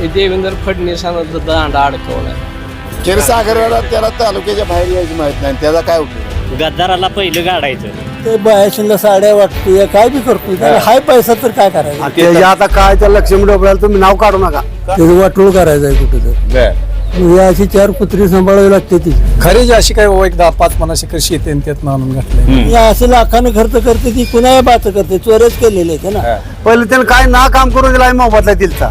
देवेंद्र फडणवीसांना दांडा अडकवलाय. क्षीरसागराला त्याला तालुक्याच्या बाहेर यायची माहित नाही, त्याचा काय उपयोग? गद्दाराला पहिलं गाडायचं. ते बायाशिंदा साड्या वाटतोय, काय बी करतोय, त्याला हाय पैसा तर काय करायचं? त्याच्या आता काय त्या लक्ष्मी डोबळ्याला तुम्ही नाव काढू नका. त्याचं वाटोळ करायचं आहे कुठं तर. अशी 4 कुत्री सांभाळावी लागते ती. खरेच अशी काय एक 10-5 मनाशी कशी येते त्यात आणून घातलंय. असं लाखानं खर्च करते ती, कुणा बात करते, चोरच केलेले आहे ना. पहिले त्यानं काय ना काम करून दिला मोबदला दिलता,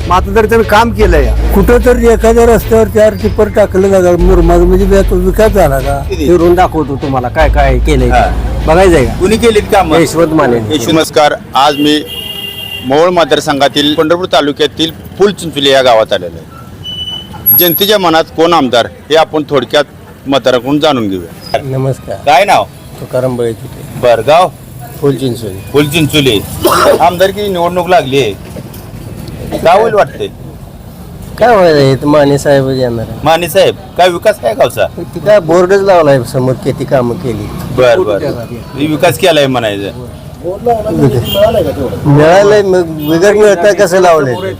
मग आता तरी त्यानं काम केलंय. कुठं तर एखाद्या रस्त्यावर 4 टिप्पर टाकलं जागा मुरमाड, म्हणजे विकास झाला का? फिरून दाखवतो तुम्हाला काय काय केलंय. बघायचंय का? कुणी केलीत काम? यशवंत माने. नमस्कार. आज मी मोहोळ मतदारसंघातील पंढरपूर तालुक्यातील फुलचिंचोली या गावात आलेलो आहे. जनतेच्या मनात कोण आमदार हे आपण थोडक्यात मतदाराकडून जाणून घेऊया. नमस्कार. काय नाव? तुकाराम बळे तिथे बरगाव फुलचिंचोली. फुलचिंचोली. आमदारकी निवडणूक लागली, काय होईल वाटते? काय व्हायचं, माने साहेब येणार आहे. माने साहेब, काय विकास काय गावचा? ती काय बोर्डच लावलाय समोर, किती कामं केली. बर बर, विकास केलाय म्हणायचं. मिळालंय, मग बिगर मिळताय कसं लावलंय?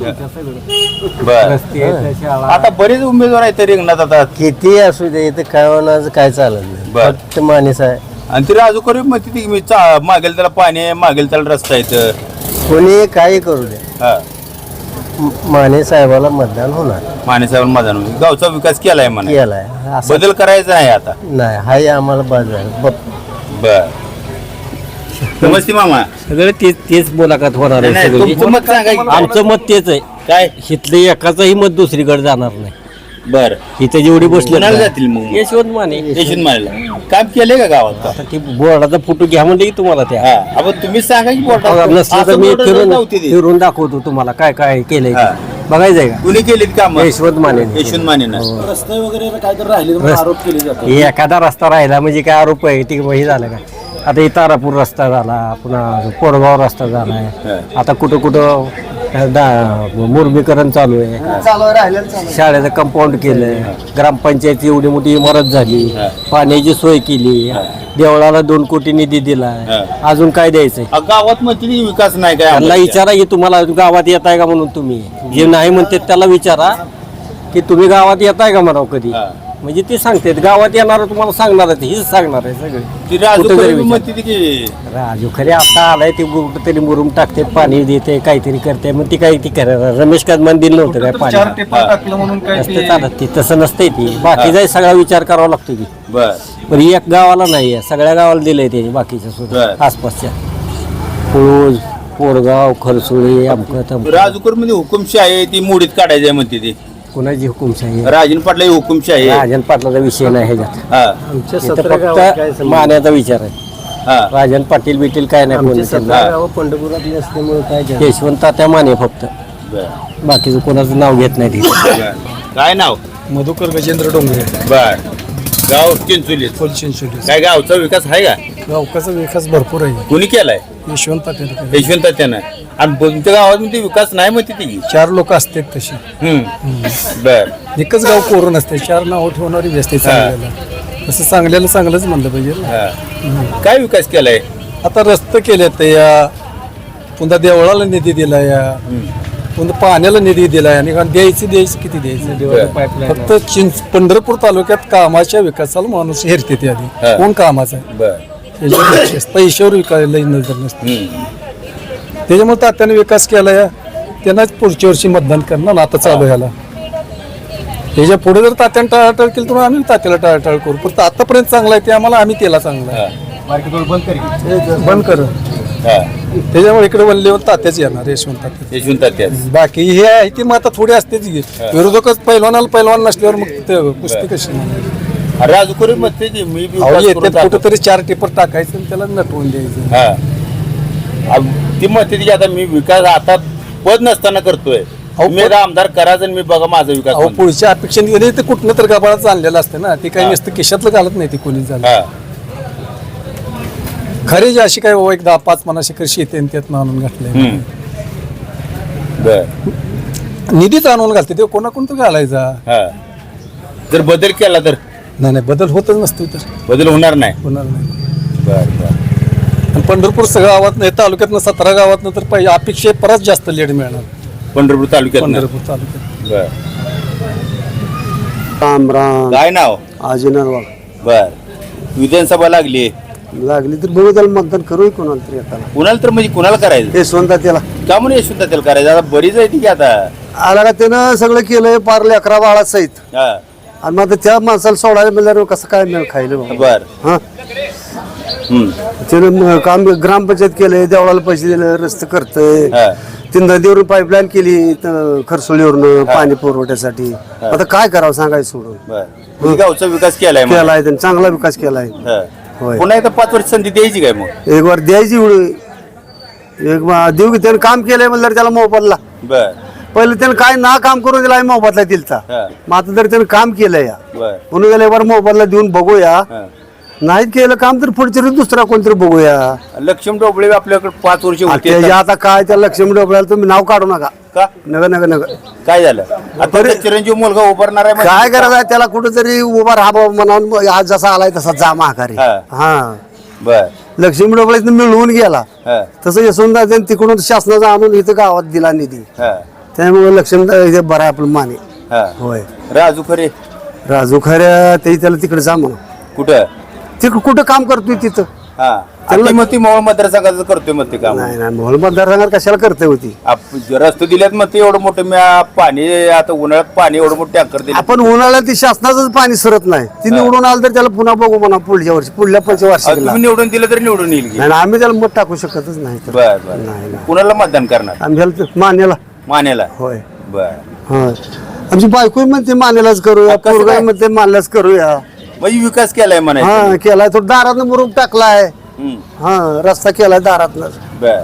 बर, आता बरेच उमेदवार आहेत रिंगणात आता. किती असू दे, इथं काय होणार, काय चालत नाही. बर. फक्त माने साहेब. आणि ती राजू करू म्हणते ती मी मागेल त्याला पाणी आहे, मागेल त्याला रस्ता येतं. कोणी काही करू दे, हा, माने साहेबाला मतदान होणार. माने साहेब माझा गावचा विकास केलाय म्हणा, केलाय. असं बदल करायचा आहे आता. नाही, हाय आम्हाला बाद झालं. बर, नमस्ते मामा. सगळं तेच मुलाखत होणार आहे नाही, सगळी. तुमचं मत सांगा की. आमचं मत तेच आहे. काय? इथलं एकाचंही मत दुसरीकडे जाणार नाही. बर, इथं जेवढी बसले कोणाला जातील मग? यशवंत माने. यशवंत मानेला काम केलंय का गावात? आता ती बोर्डाचा फोटो घ्या म्हणजे की तुम्हाला त्या हा, आपण तुम्ही सांगा की बोर्डात. नसलं तर असं मी बोर्डात नव्हती ती. फिरून दाखवतो तुम्हाला काय काय केलंय. हा. बघायचंय का? कुणी केलीत काम? यशवंत माने. यशवंत मानेनं. रस्ते वगैरे काय तर राहिले म्हणून आरोप केले जातात. एखादा रस्ता राहिला म्हणजे काय आरोप आहे? ती हे झालं का? आता हे तारापूर रस्ता झाला, पुन्हा कोरगाव रस्ता झालाय. आता कुठं कुठं मुरमीकरण चालू आहे. शाळेचं कंपाऊंड केलंय, ग्रामपंचायत एवढी मोठी इमारत झाली, पाण्याची सोय केली, देवळाला 2 कोटी निधी दिलाय. अजून काय द्यायचंय? गावात म्हणते ती विकास नाही काय? त्यांना विचारा की तुम्हाला गावात येत आहे का म्हणून. तुम्ही जे नाही म्हणते त्याला विचारा की तुम्ही गावात येताय का म्हणावं कधी. म्हणजे ते सांगतात गावात येणार, तुम्हाला सांगणार आहे, हीच सांगणार आहे सगळे. ती राजू कुठं खरे तरी विचार. म्हणते ती की राजू खरे आता आलाय, ते कुठं तरी मुरुम टाकते, पाणी देते, काहीतरी करते. मग ती काही ती करायला रमेश कदमान दिलं नव्हतं काय पाणी? नसतं चालत ते, तसं नसतंय ती. बाकीचा सगळा विचार करावा लागतो की. बर, पण एक गावाला नाही आहे, सगळ्या गावाला दिलंय त्याने, बाकीच्या सुद्धा बरं. आसपासच्या पोज, पोरगाव, खरसुळी, अमकं राजूकर मध्ये हुकुमशाही आहे, ती मोडीत काढायची आहे म्हणते ती. कुणाची हुकुमशाही आहे? राजन पाटला हुकुमशाही आहे. राजन पाटलाचा विषय नाही ह्याच्यात. हा, इथं फक्त मान्याचा विचार आहे. हा. राजन पाटील बिटील काय नाही कोणी त्यांना. पंढरपुरातले असल्यामुळे काय यशवंत तात्या माने फक्त, बर, बाकीचं कोणाचं नाव घेत नाही तिथे. बर. काय नाव? मधुकर गजेंद्र डोंगरे, बर, गाव चिंचोली. फुलचिंचोली. काय गावचा विकास आहे का? गावकाचा विकास भरपूर आहे. कुणी केलाय? यशवंत पाटील. यशवंत त्यानं. आणि तुमच्या गावात मध्ये विकास नाही म्हणते ती. 4 लोक असतात तशी. बर, एकच गाव कोरून असते, 4 नाव ठेवणारी व्यस्ते चांगल्याला. तसं चांगल्याला चांगलंच म्हणलं पाहिजे. हा. काय विकास केलाय? आता रस्ते केलेत या, पुन्हा देवळाला निधी दिला या, पुन्हा पाण्याला निधी दिलाय. आणि द्यायचं किती द्यायचं? फक्त पंढरपूर तालुक्यात कामाच्या विकासाला माणूस हेरते ते आधी. हा. कोण कामाचा आहे? बर, पैशावर विकायला नजर नसते. त्याच्यामुळे तात्याने विकास केला या, त्यांनाच पुढच्या वर्षी मतदान करणार. आता चालू ह्याला त्याच्या पुढे जर तात्याने टाळाटाळ केली तर आम्ही तात्याला टाळाटाळ करू. पण आतापर्यंत चांगला आहे ते आम्हाला, आम्ही त्याला चांगला आहे. बंद कर. त्याच्यामुळे इकडे वल्लेवर तात्याच येणार, यशवंत तात्या. यशवंत त्या. बाकी हे आहे ती मग आता थोडी असतेच. विरोधकच पैलवान नसल्यावर मग ते कुस्ती कशी राजूकर म्हणते की मी बी विकास येते करून दाखवतो. कुठंतरी 4 टिपर टाकायचं आणि त्याला नटवून द्यायचं. हा. ती म्हणते की आता मी विकास आता पद नसताना करतोय. मी आता आमदार करायचं आणि मी बघा माझा विकास म्हणतो. पुढच्या अपेक्षेने ते कुठनं तर गबाळात चाललेलं असतं ना, ते काही नसतं खिशातलं घालत नाही ते कोणी झालं. हा. खरेच अशी काय एक 10-5 मनाशी कशी येते त्यात आणून घातलंय. बर, निधीच आणून घालते ते कोणाकोण तर घालायचा. हा. जर बदल केला तर नाही बदल होतच नसतो तर बदल होणार नाही. होणार नाही. बर, बर. आणि पंढरपूर सगळ्या गावात नाही, तालुक्यातनं 17 गावातनं तर पाहिजे अपेक्षा परत जास्त लीड मिळणार. पंढरपूर तालुक्यात पंढरपूर तालुक्यात. बर राम राम काय नाव आजीनरवाल बर विधानसभा लागली लागली तर बघू त्याला मतदान करू कोणाला तरी एकाला कुणाला तर म्हणजे कुणाला करायचं यशवंत त्याला का म्हणून यशवंत त्याला करायचं आता बरीच आहे ती की आता आला का त्यानं सगळं केलंय पार 11 बाळा सहित हा आणि मग आता त्या माणसाला सोडायला मिळाल्यावर कसं काय मिळेल खायला बाबा? बर हा हम्म. त्यानं काम ग्रामपंचायत केलंय देवळाला पैसे दिले रस्ते करतंय हा. ती नदीवरून पाईपलाईन केली खरसोलीवरून पाणी पुरवठ्यासाठी आता काय करावं सांगायचं सोडून बर म्हणजे गावचा विकास केलाय मग. केलाय त्यानं चांगला विकास केलाय हा. होय. पुन्हा एकदा 5 वर्ष संधी द्यायची काय मग एक बार द्यायची देऊ की त्यानं काम केलंय म्हणलं त्याला मोबदला बर पहिले त्यानं काय ना काम करून दिला मोबदला दिलता हा. मग आता जर त्यानं काम केलंय बर म्हणून गेल्या बार मोबदला देऊन बघूया हा. नाही केलं काम तर पुढच्या वेळी दुसरा कोणतरी बघूया लक्ष्मण डोबळे आपल्याकडे 5 वर्ष होते त्याच्या आता काय त्या लक्ष्मी डोबळ्याला तुम्ही नाव काढू नका का नका नका नका काय झालं आता ते चिरंजीव मुलगा उभारणार आहे काय करायचं आहे त्याला कुठेतरी उभा राहा बाबा म्हणून आज जसा आलाय तसा जा महाकारी हा. हा बर लक्ष्मी डोबळ्यात मिळवून गेला हा तसं यशवंत तिकडून शासनाचा आणून इथं गावात दिला निधी हा त्यामुळे लक्ष्मी बरं आहे आपलं माने हा होय राजू खरे राजू खऱ्या ते त्याला तिकडे जा म्हणून कुठं तिकडे कुठं काम करतोय तिथं हा त्याला मग ती मोहोळ मतदारसंघाचं करतोय मग ते काम नाही नाही मोहोळ मतदारसंघात कशाला करते होती रस्ते दिल्यात मग ते एवढं मोठं पाणी आता उन्हाळ्यात पाणी एवढं मोठं टँकर दिले आपण उन्हाळ्यात ती शासनाचं पाणी सरत नाही ती निवडून आलं तर त्याला पुन्हा बघू म्हणा पुढच्या वर्षी पुढल्या पंचवार्षिकला तुम्ही निवडून दिलं तर निवडून येईल की नाही आम्ही त्याला मत टाकू शकतच नाही तर. बर बर नाही नाही कुणाला मतदान करणार आम्ही त्याला मान्याला मानेला होय बर होय आमची बायको म्हणते मान्यालाच करूया कसं पोरगा काय? म्हणते मानल्याच करूया म्हणजे विकास केलाय म्हणायचं हा केलाय तो दारातनं मुरुम टाकलाय हम्म. हा रस्ता केलाय दारातनं बर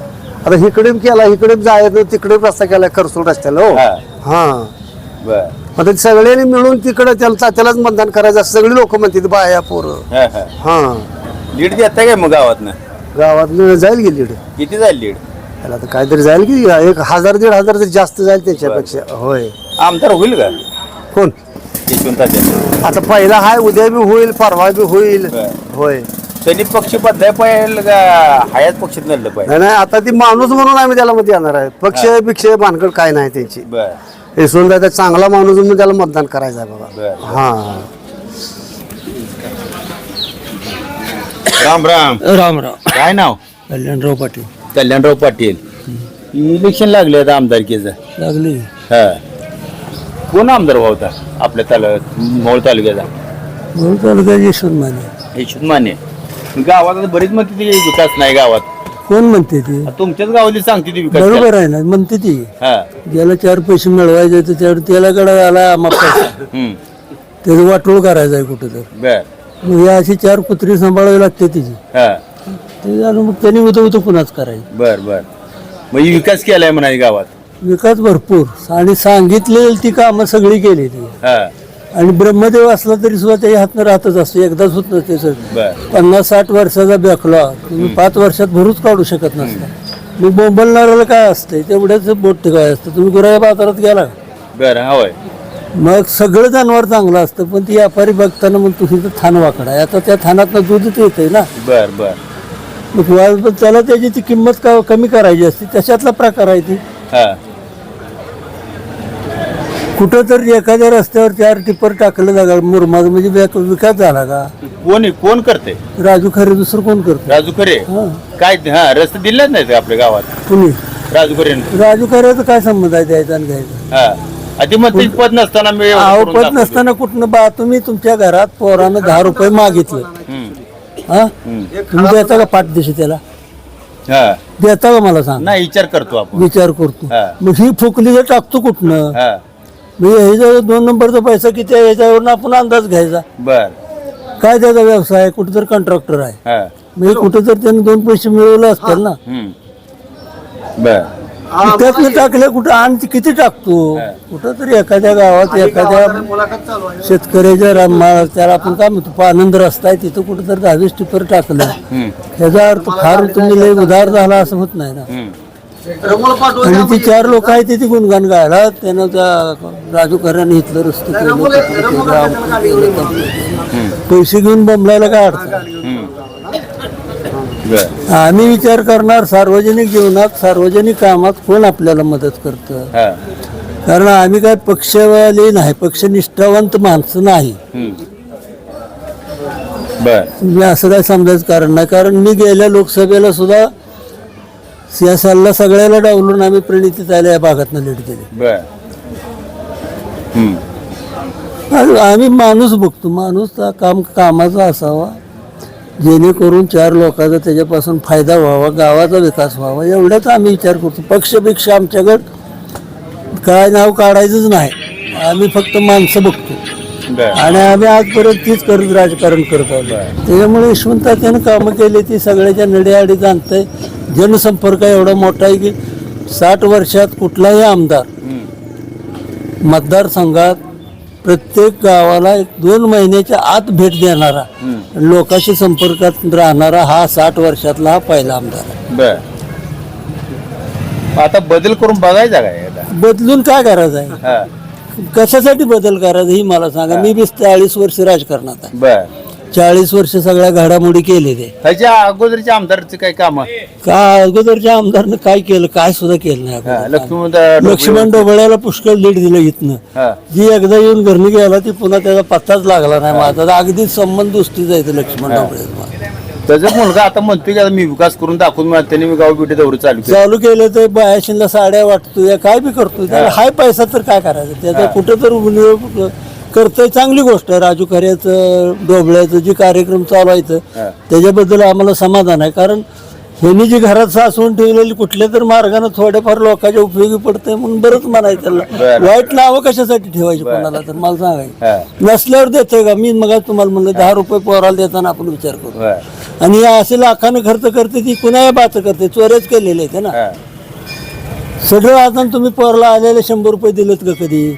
आता इकडे केला इकडे जायचं तिकडे रस्ता केलाय खरसूड रस्त्याला हो हा. हा बर आता सगळ्यांनी मिळून तिकडे त्यालाच मतदान करायचं असं सगळी लोक म्हणतात बाया पोरं हा हा हा लीड देता काय मग गावातनं गावात जाईल की लीड किती जाईल लीड त्याला तर काहीतरी जाईल की 1000-1500 तर जास्त जाईल त्याच्यापेक्षा होय आमदार होईल का कोण यशवंत आता पहिला हाय उद्या बी होईल परवा बी होईल बर. होय त्यांनी पक्ष बदलाय पाहिजे का हयात पक्षात नडलं पाहिजे नाही नाही आता ती माणूस म्हणून आम्ही त्याला मध्ये येणार आहे पक्ष भिक्ष भानगड काय नाही त्यांची बर यशवंत चांगला माणूस म्हणून त्याला मतदान करायचं आहे बाबा बर. हा राम राम राम राम काय नाव कल्याणराव पाटील कल्याणराव पाटील इलेक्शन लागले आता आमदारकीचं लागली हा कोण आमदार होता आपल्या मोहोळ तालुक्याचा तालुक्यात यशवंत माने यशवंत माने गावात आता बरीच म्हणते ती विकास नाही गावात कोण म्हणते ती आता तुमच्याच गावाली सांगते ती विकास बरोबर आहे ना म्हणते ती हा ज्याला 4 पैसे मिळवायचे तर त्यावर त्याला कडे आला पैसा हम्म त्याचं वाटोळ करायचं आहे कुठं तर बर मग या अशी 4 कुत्री सांभाळावी लागते तिची हा ते झालं मग त्यांनी उतं कुणाच करायचं बर बर म्हणजे विकास केलाय म्हणाय गावात विकास भरपूर आणि सांगितलेली ती कामं सगळी केली ती हा आणि ब्रह्मदेव असला तरी सुद्धा त्याच्या हातनं राहतच असतो एकदाच होत नसते सर बर 50-60 वर्षाचा बॅकलॉग तुम्ही 5 वर्षात भरूच काढू शकत नसता मग बोंबलणाऱ्याला काय असतंय तेवढ्याच बोट काय असतं तुम्ही गुराया बाजारात गेला बर होय मग सगळं जनावर चांगलं असतं पण ती व्यापारी बघताना मग तुझी तर थान वाकडा आहे आता त्या थानातनं दूध येतंय ना बर बर मग त्याला त्याची ती किंमत कमी करायची असते त्याच्यातला प्रकार आहे ती हा कुठं तर एखाद्या रस्त्यावर 4 टिप्पर टाकलं जागा मुरमाड म्हणजे विकास झाला का कोण करते राजू खरे दुसरं कोण करतो राजू खरे हा. काय हा रस्ते दिलेच नाही आपल्या गावात कुणी राजू खरे राजू खऱ्याचं काय संबंध आहे द्यायचा आणि घ्यायचा हा आधी मग पद नसताना मी एवढं करून आवपत दाखवतो. नसताना कुठनं बा तुम्ही तुमच्या घरात पोरानं 10 रुपये मागितले हम्म. हा तुम्ही देता का पाठ दिशी त्याला हा देता का मला सांग नाही विचार करतो आपण विचार करतो हा. मग ही फुकली जर टाकतो कुठनं हा मग ह्याच्यावर 2 नंबरचा पैसा किती आहे याच्यावरून आपण अंदाज घ्यायचा बर काय त्याचा व्यवसाय आहे कुठं तर कॉन्ट्रॅक्टर आहे हा म्हणजे कुठं तर त्यांनी 2 पैसे मिळवले असतील ना हम्म बर त्यातलं टाकलं कुठं आणि किती टाकतो कुठं तरी एखाद्या गावात एखाद्या शेतकऱ्याच्या त्याला आपण काय म्हणतो आनंद रस्ता आहे तिथं कुठं तर 10-20 टिप्पर टाकलं ह्याचा अर्थ फार तुम्ही लय उधार झाला असं होत नाही ना आणि ती 4 लोक आहेत ती गुणगान गायला त्यानं त्या राजू खऱ्याने इथलं रस्ते पैसे घेऊन बंबलायला काय अडचण बर आम्ही विचार करणार सार्वजनिक जीवनात सार्वजनिक कामात कोण आपल्याला मदत करतं. हा कारण आम्ही काय पक्षवाले नाही, पक्षनिष्ठावंत माणसं नाही. बर मी असं काय समजायचं कारण नाही. कारण मी गेल्या लोकसभेला सुद्धा सियासाला सगळ्याला डावलून आम्ही प्रणितीताईला या भागातनं लीड दिली. बर आम्ही माणूस बघतो, माणूस कामाचा असावा जेणेकरून 4 लोकांचा त्याच्यापासून फायदा व्हावा, गावाचा विकास व्हावा, एवढ्याच आम्ही विचार करतो. पक्षपेक्षा आमच्याकडं काय नाव काढायचंच नाही. आम्ही फक्त माणसं बघतो बर आणि आम्ही आजपर्यंत तीच करत राजकारण करत आलो. त्याच्यामुळे यशवंत त्यानं कामं केली ती सगळ्याच्या नडीआडी जाणतंय. जनसंपर्क एवढा मोठा आहे की 60 वर्षात कुठलाही आमदार मतदारसंघात प्रत्येक गावाला 1-2 महिन्याच्या आत भेट देणारा, लोकांशी संपर्कात राहणारा हा 60 वर्षातला हा पहिला आमदार आहे. बर आता बदल करून बघायचा काय आता? बदलून काय करायचं आहे, हा कशासाठी बदल करायचा ही मला सांगा. मी 40 वर्ष राजकारणात आहे, बर 40 वर्ष सगळ्या घडामोडी केलेल्या. ह्याच्या अगोदरच्या आमदारचे काय काम? का अगोदरच्या आमदारनं काय केलं, काय सुद्धा केलं नाही अगोदर. लक्ष्मण लक्ष्मण डोबळ्याला पुष्कळ लीड दिलं इथनं. हा जी एकदा येऊन घरनी गेला ती पुन्हा त्याचा पत्ताच लागला नाही. माझा अगदीच संबंध दुसरीच आहे लक्ष्मण डोबळे. त्याचा मुलगा आता म्हणतोय की आता मी विकास करून दाखवून मला त्यांनी मी गाव बिटे दौरे चालू केले. चालू केलं तर बायाशीला साड्या वाटतोय, काय बी करतोय. त्याला हाय पैसा तर काय करायचं, त्याचा कुठं तर विनियोग करतोय. चांगली गोष्ट आहे. राजू खऱ्याचं डोबळ्याचं जे कार्यक्रम चालवायचं त्याच्याबद्दल आम्हाला समाधान आहे. कारण ह्यांनी जी घरात साचवून ठेवलेली कुठल्या तर मार्गाने थोडेफार लोकांच्या उपयोगी पडतंय म्हणून बरंच म्हणायचं. त्याला वाईट नावं कशासाठी ठेवायची कोणाला तर मला सांगायचं. नसल्यावर देतोय का मी? मग तुम्हाला म्हणलं 10 रुपये पोराला देताना आपण विचार करू. आणि असे लाखानं खर्च करते ती कुणा बात करते, चोऱ्याच केलेले आहेत ना सगळं. आता तुम्ही पोराला आलेले 100 रुपये दिलेत का कधी?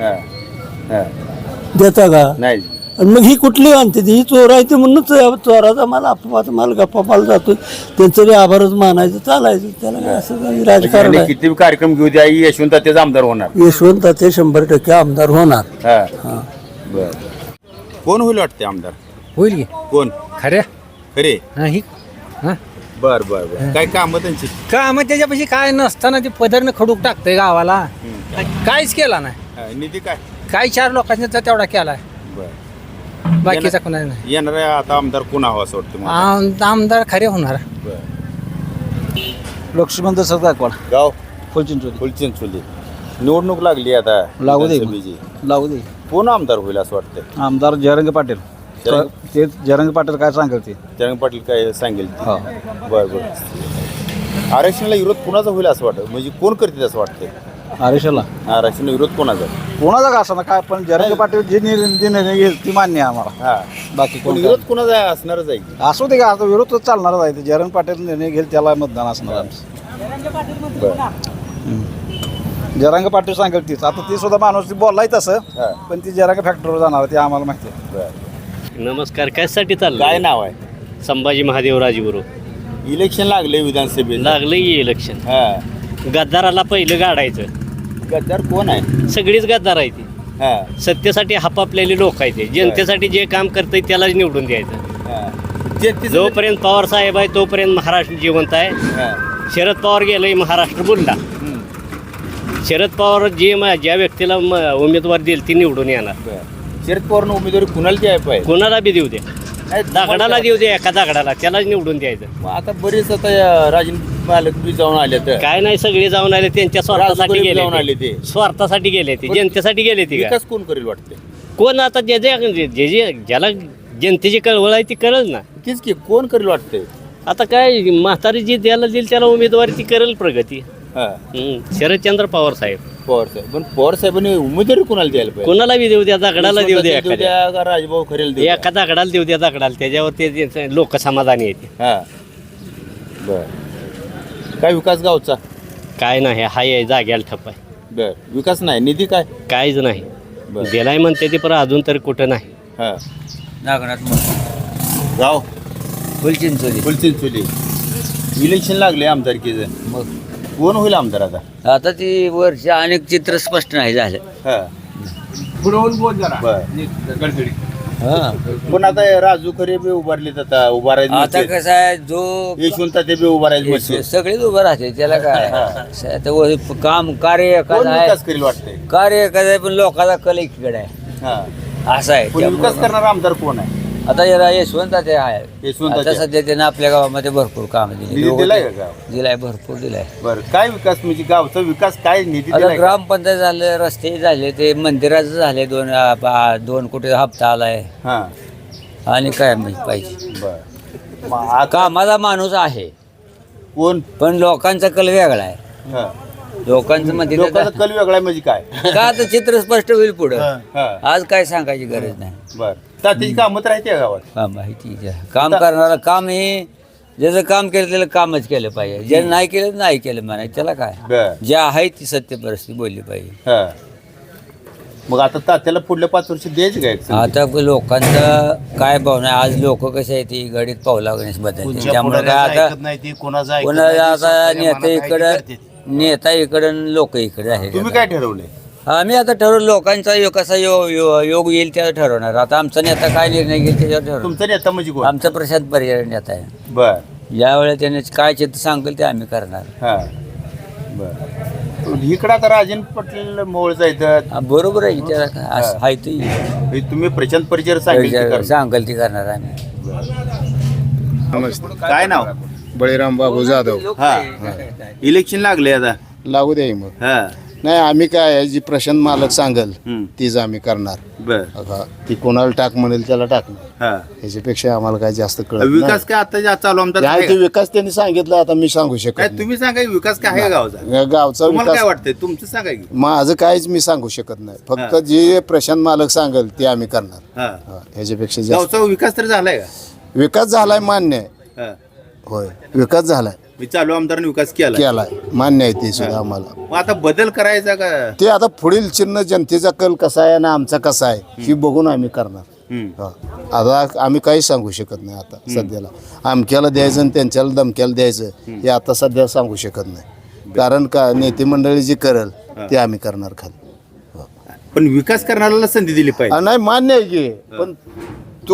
देता का नाही? मग ही कुठली आणते ती? ही चोर आहे ते म्हणून चोराचा मला गप्पा पाला जातोय. त्यांचं बी आभारच मानायचं, चालायचं. त्याला काय असं राजकारण आहे. किती कार्यक्रम घेऊ द्या, यशवंत तेच आमदार होणार. यशवंत ते 100% आमदार होणार. बर कोण होईल वाटते आमदार? होईल की कोण? खऱ्या खरे नाही बर बर बर काय काम त्यांची? का मग त्याच्यापाशी काय नसताना ते पदरनं खडूक टाकतंय गावाला. काहीच केला नाही. निधी काय? काही 4 लोकांचा तेवढा केलाय, बर बाकीचा कोणाला नाही. येणार आता आमदार कोण हवा असं वाटतं मला? आमदार खरे होणार. लक्ष्मण दसरथ गायकवाड, गाव फुलचिंचोली. फुलचिंचोली. निवडणूक लागली आता. लागू दे विधानसभेची. लागू दे. कोण आमदार होईल असं वाटतं? आमदार जयरंग पाटील. ते जयरंग पाटील काय सांगेल ते. जयरंग पाटील काय सांगेल ते. बर बर आरक्षणाला विरोध कोणाचा होईल असं वाटतं? म्हणजे कोण करतील असं वाटतं आरेशाला? आरक्षणाला विरोध कोणाचा? कोणाचा का असं काय, पण जयरंग पाटील जे निर्णय घेईल ती मान्य आहे आम्हाला. बाकी कोण विरोध कोणाचा असणारच आहे की? असू दे का, आता विरोध चालणारच आहे. ते जयरंग पाटील निर्णय घेईल त्याला मतदान असणार आमचं. जयरंग पाटील सांगेल तीच. आता ती सुद्धा माणूस बोललाय तसं, पण ती जयरंग फॅक्टरीवर जाणार ते आम्हाला माहिती आहे. नमस्कार. कशासाठी चाललं? काय नाव आहे? संभाजी महादेव राजगुरू. इलेक्शन लागले विधानसभेत. लागलं की इलेक्शन. गद्दाराला पहिलं गाडायचं. गद्दार कोण आहे? सगळीच गद्दार आहे ती. सत्तेसाठी हापापलेली लोक आहे ते. जनतेसाठी जे काम करतंय त्यालाच निवडून द्यायचं. जोपर्यंत पवार साहेब आहे तोपर्यंत महाराष्ट्र जिवंत आहे. शरद पवार गेलंय, महाराष्ट्र बुडला. शरद पवार ज्या व्यक्तीला उमेदवार देईल ती निवडून येणार. शरद पवार उमेदवारी कुणाला द्यायला पाहिजे? कोणाला बी देऊ द्या, दगडाला देऊ द्या, एका दगडाला त्यालाच निवडून द्यायचं. आता बरेच आता राजन मालक बी जाऊन आले तर काय नाही, सगळे जाऊन आले त्यांच्या स्वार्थासाठी राजगुरू गेले. जाऊन आले ते. स्वार्थासाठी गेले ते, जनतेसाठी गेले ते. विकास कोण करेल वाटते? कोण आता ज्याला जनतेची कळवळ आहे ती कळल ना. तीच की कोण करेल वाटते? आता काय म्हातारी जी द्यायला देईल त्याला उमेदवारी ती करेल प्रगती. शरदचंद्र पवार साहेब. पवार साहेब. पण पवार साहेबांनी उमेदवारी कुणाला द्यायला पाहिजे? कोणाला बी देऊ द्या, दगडाला देऊ द्या, का राजभाऊ खरेल देऊ? एका दगडाला देऊ द्या, दगडाला. त्याच्यावर ते लोक समाधानी येते. बर काय विकास गावचा? काय नाही, हाय जाग्याला ठप्प आहे. बर विकास नाही. निधी काय? काहीच नाही. दिलाय म्हणते ते, पण अजून तरी कुठं नाही. गाव फुलचिंचोली. फुलचिंचोली. इलेक्शन लागले आमदारकीचं. मग कोण होईल आमदार आता? आता ती वर्ष अनेक चित्र स्पष्ट नाही झालं. बर हा पण आता राजू खरे बी उभारले आता उभारायचे आता कसं आहे जो यशवंत ते बी उभारायचे सगळेच उभं राहते त्याला काय आता काम कार्य कोण एखादं आहे विकास करेल वाटतंय कार्य एखादं आहे पण लोकांचा कल एकीकडे आहे हा असं आहे पण त्यामुळं विकास करणारा आमदार कोण आहे आता याला यशवंत ते आहे यशवंत आता सध्या त्यानं आपल्या गावामध्ये भरपूर काम निधी दिलाय का गाव? दिलाय भरपूर दिलाय बरं काय विकास म्हणजे गावचा विकास काय निधी आता दिलाय का? ग्रामपंचायत झालं रस्ते झाले ते मंदिराचं झाले दोन कोटी हप्ता आलाय हा आणि काय माहिती पाहिजे बर मग आता कामाचा माणूस आहे कोण पण लोकांचा कल वेगळा आहे हा. लोकांचं मध्ये लोकांचा कल वेगळा आहे म्हणजे काय का आता चित्र स्पष्ट होईल पुढं हा आज काय सांगायची गरज नाही बर तात्याची कामं तर आहेत या गावात हा माहिती आहे. काम करणारा काम हे ज्याचं काम केलं त्याला कामच केलं पाहिजे ज्यानं नाही केलं नाही केलं म्हणायचं त्याला काय बर जे आहे ती सत्य परिस्थिती बोलली पाहिजे हा मग आता तात्याला पुढल्या 5 वर्ष द्यायचे काय संधी? आता लोकांचा काय भावना आहे, आज लोक कसे आहे ती घडीत पावला गणेश बदलते त्यामुळे काय आता कोणाला आता नेता इकडं लोक इकडे आहे तुम्ही काय ठरवलंय आम्ही आता ठरवलं लोकांचा कसा योग येईल त्यावर ठरवणार आता आमचा नेता काय निर्णय घेईल त्याच्यावर ठरवणार तुमचा नेता म्हणजे कोण आमचा प्रशांत पर्याय नेता आहे बर ज्यावेळेला त्याने काय चित्र सांगेल ते आम्ही करणार हा बर इकडं आता राजन पटेल मोहोळचा इथं हा, बरोबर आहे त्याला काय असं आहे ते हे तुम्ही प्रशांत परिचर सांगितलं सांगेल ती करणार आम्ही नमस्ते काय नाव बळीराम बाबू जाधव हा इलेक्शन लागले आता लागू द्या मग हा नाही आम्ही काय आहे, जी प्रशांत मालक सांगल हम्म. तीच आम्ही करणार बर आता ती कोणाला टाक म्हणेल त्याला टाकणार हा ह्याच्यापेक्षा आम्हाला काय जास्त कळत विकास काय आता जे चालू आमदार नाही आहे ते का? विकास त्यांनी सांगितलं आता मी सांगू काय शकत तुम्ही सांगा की विकास काय आहे गावचा नाही. गावचा तुम्हाला काय विकास वाटतंय तुमचं सांगा की माझं काहीच मी सांगू शकत नाही फक्त हा. जे प्रशांत मालक सांगल ते आम्ही करणार हा हा, ह्याच्यापेक्षा जास्त गावचा विकास तर झालाय का विकास झालाय मान्य आहे हा होय विकास झालाय मी चालू आमदारांनी विकास केला केलाय मान्य आहे ते सुद्धा आम्हाला मग आता बदल करायचा का ते आता पुढील चिन्ह जनतेचा कल कसा आहे ना आमचा कसा आहे ही बघून आम्ही करणार हम्म. हा. आता आम्ही काही सांगू शकत नाही आता सध्याला अमक्याला द्यायचं आणि त्यांच्याला दमक्याला द्यायचं हे आता सध्या सांगू शकत नाही कारण का नेते मंडळी जे करल ते आम्ही करणार खाली पण विकास करणाऱ्याला संधी दिली पाहिजे नाही मान्य आहे की पण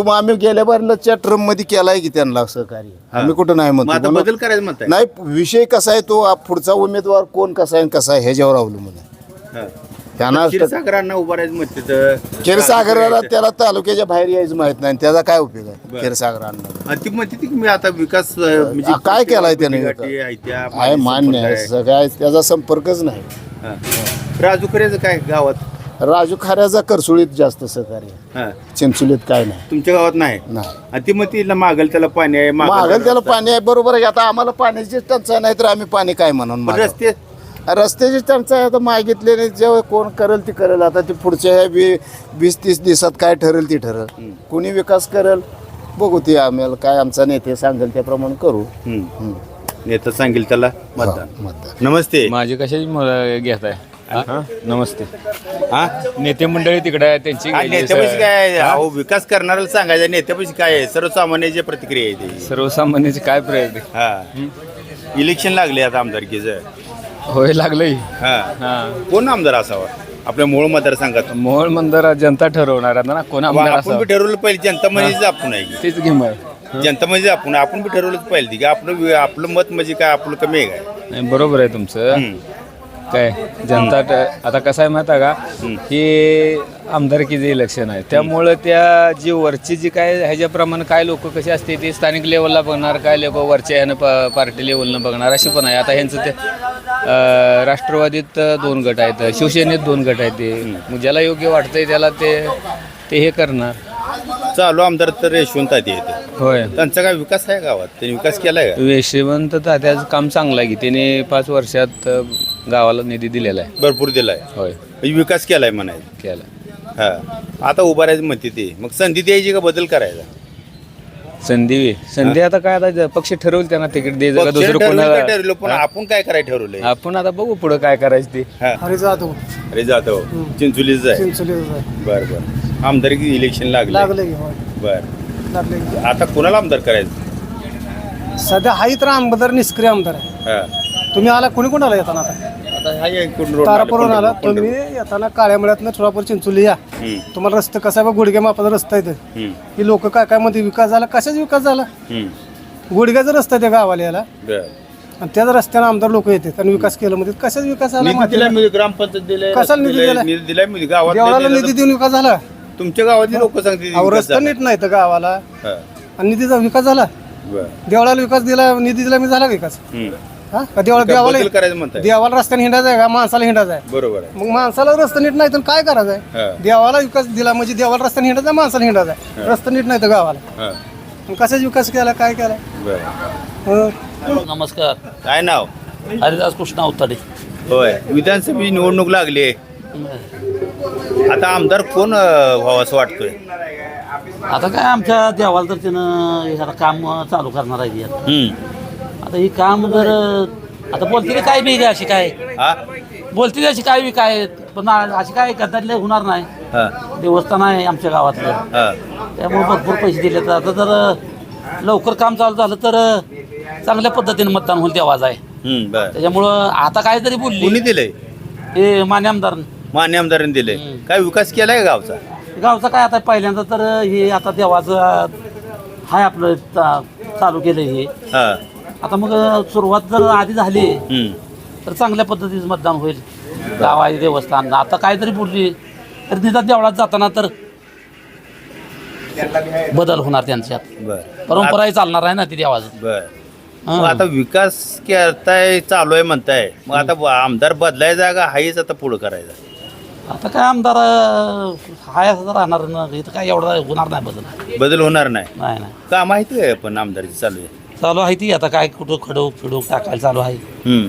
आम्ही गेल्या बारच्या ट्रम मध्ये केलाय की त्यांना सहकार्य आम्ही कुठं नाही मग आता म्हणतो बदल करायचं म्हणताय नाही विषय कसा आहे तो पुढचा उमेदवार कोण कसा आहे आणि कसा आहे ह्याच्यावर अवलंबून आहे हा. त्यांना क्षीरसागरांना उभारायचं म्हणते तर क्षीरसागराला त्याला तालुक्याच्या बाहेर यायचं माहित नाही त्याचा काय उपयोग आहे क्षीरसागरांना आणि ती म्हणते ती की मी आता विकास म्हणजे काय केलाय त्याने गाठी आहे त्या, आहे मान्य आहे संपर्क सगळ्या त्याचा संपर्कच नाही हा. राजू खरेचं काय गावात राजू खाऱ्याचा करसुळीत जास्त सहकार्य हा चिंचुलीत काय नाही तुमच्या गावात नाही नाही आणि ती म्हणते तिला मागल त्याला पाणी आहे मागल त्याला पाणी आहे बरोबर आहे आता आम्हाला पाण्याची टंचाई नाही तर आम्ही पाणी काय म्हणून पण मागावं? रस्ते रस्त्याची टंचाई आता मागितले नाही जेव्हा कोण करेल ती करेल आता ती पुढच्या 20-30 दिवसात काय ठरेल ती ठरेल कोणी विकास करेल बघू ते आम्हाला काय आमचा नेते सांगेल त्याप्रमाणे करू नेता सांगेल त्याला मतदान मतदान नमस्ते माझी कशाची घेताय नमस्ते हा नेते मंडळी तिकडे आहे त्यांची काय नेत्यापाशी काय आहे? अहो विकास करणाऱ्याला सांगायचं नेत्यापाशी काय आहे सर्वसामान्याची प्रतिक्रिया आहे ती सर्वसामान्याचे काय प्रयत्न हा इलेक्शन लागले आता आमदारकीचं होय लागलंय हा कोण आमदार असावा आपल्या मूळ मतदारसंघात मोहोळ मंदिर जनता ठरवणार आता ना कोण आमदार आपण असावं? बी ठरवलं पाहिजे जनता म्हणजेच आपण आहे की. तेच घे मग जनता म्हणजे आपण बी ठरवलंच पाहिजे की आपलं मत म्हणजे काय आपलं कमी आहे काय नाही, बरोबर आहे तुमचं काय जनता आता कसं आहे माहिती आहे का की आमदारकीचं इलेक्शन आहे त्यामुळं त्या जी वरची जी काय ह्याच्याप्रमाणे काय लोक कसे असते ते स्थानिक लेवलला बघणार काय लोक वरच्या ह्यानं पार्टी लेवलनं बघणार अशी पण आहे आता ह्यांचं ते राष्ट्रवादीत 2 गट आहेत शिवसेनेत 2 गट आहेत ते मग ज्याला योग्य वाटतंय त्याला ते हे करणार चालू आमदार तर यशवंत आहेत इथे. होय त्यांचा काय विकास आहे गावात त्यांनी विकास केलाय का यशवंत तात्याचं काम चांगलं आहे की त्याने 5 वर्षात गावाला निधी दिलेला आहे भरपूर दिलाय होय म्हणजे विकास केलाय म्हणायचं केला हा आता उभारायचं म्हणते ते मग संधी द्यायची का बदल करायचा संधी आता काय आता पक्ष ठरवलं त्यांना तिकीट द्यायचं का दुसरं पक्षाने ठरवलं कोणाला तर ठरवलं, पण आपण काय करायला ठरवलंय आपण आता बघू पुढं काय करायचं ते हा. अरे जातो अरे जातो चिंचोलीच आहे बर बर आमदारकी इलेक्शन लागले बर आता कोणाला आमदार करायचं सध्या हाही तर आमदार निष्क्रिय आमदार आहे हा तुम्ही आला कोणी कोणाला येताना आता आता हा इकडून रोड तारापूरहून आला पंढरपूर. तुम्ही येताना काळ्यामळ्यातनं सोलापूर चिंचोली या हम्म, तुम्हाला रस्ता कसा आहे बा, गुडघ्या मापाचा रस्ता आहे हम्म, ही लोक काय काय म्हणते विकास झाला, कशाच विकास झाला, हम्म. गुडघ्याचा रस्ता आहे त्या गावाला याला बर. आणि त्याच रस्त्यानं आमदार लोक येतात आणि विकास केला म्हणजे कशाच विकास झाला निधी माहिती दिलाय नाही. मी ग्रामपंचायत दिलाय कशाला निधी दिलाय? निधी दिलाय मी गावात देवळाला निधी देऊन विकास झाला, तुमच्या गावातली लोक सांगते अहो रस्ता नीट नाही तर गावाला हा, आणि निधीचा विकास झाला, बर. देवळाला विकास दिला, निधी दिला मी झाला विकास हम्म. हा का देवळा काय देवाला बदल करायचं म्हणताय देवाला रस्त्याने हिंडायचा आहे का माणसाला हिंडायचा आहे, बरोबर आहे मग माणसाला रस्ता नीट नाही तर काय करायचं हा. आहे, देवाला विकास दिला म्हणजे देवाला रस्त्याने हिंडायचा माणसाला हिंडायचा आहे, रस्ता नीट नाही तर गावाला हा, मग कशाच विकास केला काय केला बर. हं. नमस्कार, काय नाव हरिदास कृष्ण अवताडे. होय विधानसभेची निवडणूक लागली आहे. आता आमदार कोण व्हावं असं वाटतोय आता काय आमच्या देवाला तर त्यानं हे आता काम चालू करणार आहे आता. हम्म. आता ही काम जर आता बोलतील काय बी अशी काय हा बोलतील अशी काय बी काय पण अशी काय गद्दारीला होणार नाही. हा देवस्थान आहे आमच्या गावातलं, हा त्यामुळे भरपूर पैसे दिले तर आता जर लवकर काम चालू झालं तर चांगल्या पद्धतीने मतदान होईल देवाचं आहे. हम्म, बर. त्याच्यामुळं आता काय जरी कोणी बोलली दिलंय हे मान्य आमदार मान्य आमदारांनी दिलंय काय विकास केलाय का गावचा गावचं काय आता पहिल्यांदा तर हे आता देवाचं हाय आपलं चालू केलं हे. हा आता मग सुरुवात जर आधी झाली हम्म, तर चांगल्या पद्धतीचं मतदान होईल. गाव आहे देवस्थान आता काय जरी बोलली तर निदान देवळात जाताना तर बदल होणार त्यांच्यात. बर. परंपराही चालणार आहे ना ती देवाचं. बर. हां. मग आता विकास करताय चालू आहे म्हणताय मग आता आमदार बदलायचा का हाच आता पुढं करायचा आता काय आमदार हाय असं राहणार ना इथं काय एवढा होणार नाही बदल. बदल होणार नाही नाही नाही का माहिती आहे पण आमदारची चालू आहे चालू आहे ती आता काय कुठं खडू फिडू टाकायला चालू आहे हम्म,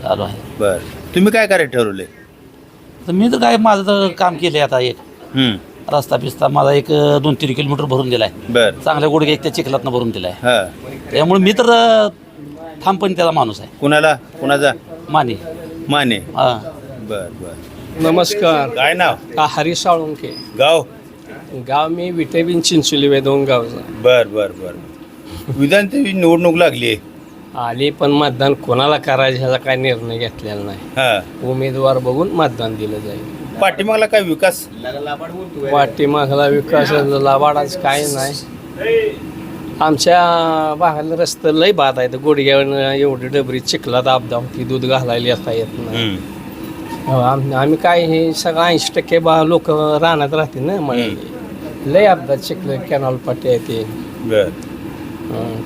चालू आहे. बर. तुम्ही काय करायचं ठरवले तर मी तर काय माझं तर काम केलं आता एक हम्म, रस्ता बिस्ता माझा एक 2-3 किलोमीटर भरून दिलाय. बर. चांगल्या गुडघे एक त्या चिखलातनं भरून दिलाय. हा त्यामुळे मी तर ठामपणे त्याचा माणूस आहे. कुणाचा माने माने हा. बर बर नमस्कार, काय नाव हरी साळुंके, गाव गाव मी विटेबिन चिंचोली वेदोन गावचा. बर बर बर विधानसभेची निवडणूक लागली आहे आली पण मतदान कोणाला करायचं ह्याचा काय निर्णय घेतलेला नाही. हा उमेदवार बघून मतदान दिलं जाईल. पाठीमागला काय विकास पाठीमागला विकास लाभाडाच काय नाही. आमच्या भागाला रस्ता लय बाद आहे. गोडग्यावर एवढी डबरी चिखलात दाबदा होती, दूध घालायला येता येत नाही. हम्म, आम्ही काय हे सगळं 80% लोक रानात राहतील ना मळे लय अपघात चिखल कॅनॉल पाटी आहे ते. बर.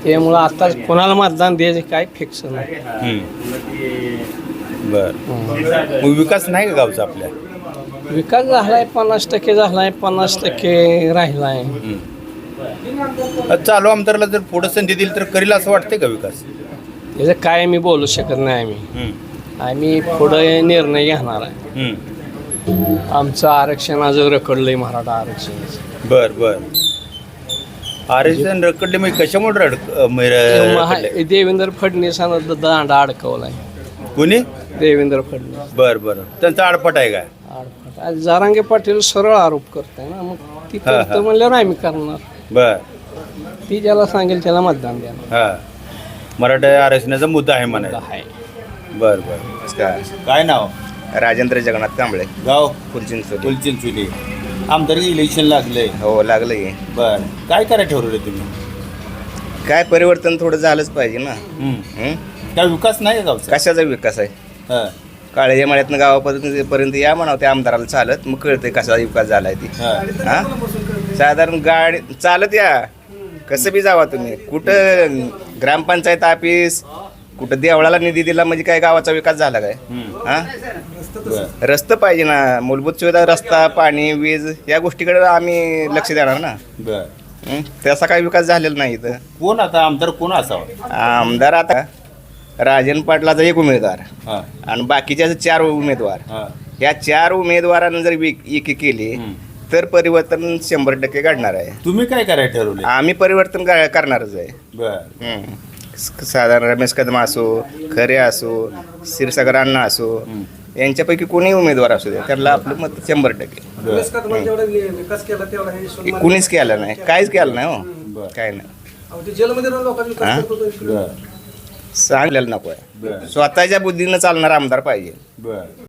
त्यामुळं आता कोणाला मतदान द्यायचं काय फिक्स नाही. बर मग विकास नाही का गावचा आपल्या विकास झालाय 50% झालाय, 50% राहिलाय. चालू आमदाराला जर पुढं संधी दिली तर करील असं वाटतंय का विकास त्याचं काय मी बोलू शकत नाही. आम्ही पुढे निर्णय घेणार आहे. आमचं आरक्षणाचं रखडलंय मराठा आरक्षणाचं. बर बर आरक्षण रखडले मग कशामुळे रखडले? देवेंद्र फडणवीसानं दांडा अडकवलाय. कोणी देवेंद्र फडणवीस बर बर त्यांचा आडपट आहे का आडफाट. आज जारांगे पाटील सरळ आरोप करताय ना, मग ती करतो म्हणल्यावर आम्ही करणार. बर ती ज्याला सांगेल त्याला मतदान द्यायला हा मराठा आरक्षणाचा मुद्दा आहे म्हणायला आहे. बर बर काय नाव राजेंद्र जगन्नाथ कांबळे, गाव फुलचिंचोली. फुलचिंचोली आमदार इलेक्शन लागलंय हो लागलंय. बर काय करायला ठरवलं तुम्ही काय परिवर्तन थोडं झालंच पाहिजे ना. काय विकास नाही का गावचा कशाचा विकास आहे? हा, काळ्या मळ्यातनं गावापर्यंत या म्हणावं त्या आमदाराला चालत, मग कळतंय कसा विकास झालाय ती. हा. हा साधारण गाडी चालत या कसं बी जावा तुम्ही. कुठं ग्रामपंचायत ऑफिस, कुठं देवळाला निधी दिला म्हणजे काय गावाचा विकास झाला काय? हा रस्ता पाहिजे ना, मूलभूत सुविधा, रस्ता, पाणी, वीज या गोष्टीकडे आम्ही लक्ष देणार ना. बर त्याचा काही विकास झालेला नाही इथं. कोण आता आमदार कोण असावा आमदार आता राजन पाटलाचा एक उमेदवार हा आणि बाकीच्या 4 उमेदवार. हा या 4 उमेदवारांना जर एकी केली तर परिवर्तन 100% घडणार आहे. तुम्ही काय करायला ठरवले आम्ही परिवर्तन करणारच आहे. बर साधारण रमेश कदम असो, खरे असो, क्षीरसागर अण्णा असो, यांच्यापैकी कोणीही उमेदवार असू दे त्याला आपलं मत 100%. कुणीच केलं नाही, काहीच केलं नाही. हो काय नाही. जेलमध्ये हा? सांगलेलं नको आहे स्वतःच्या बुद्धीनं चालणारा आमदार पाहिजे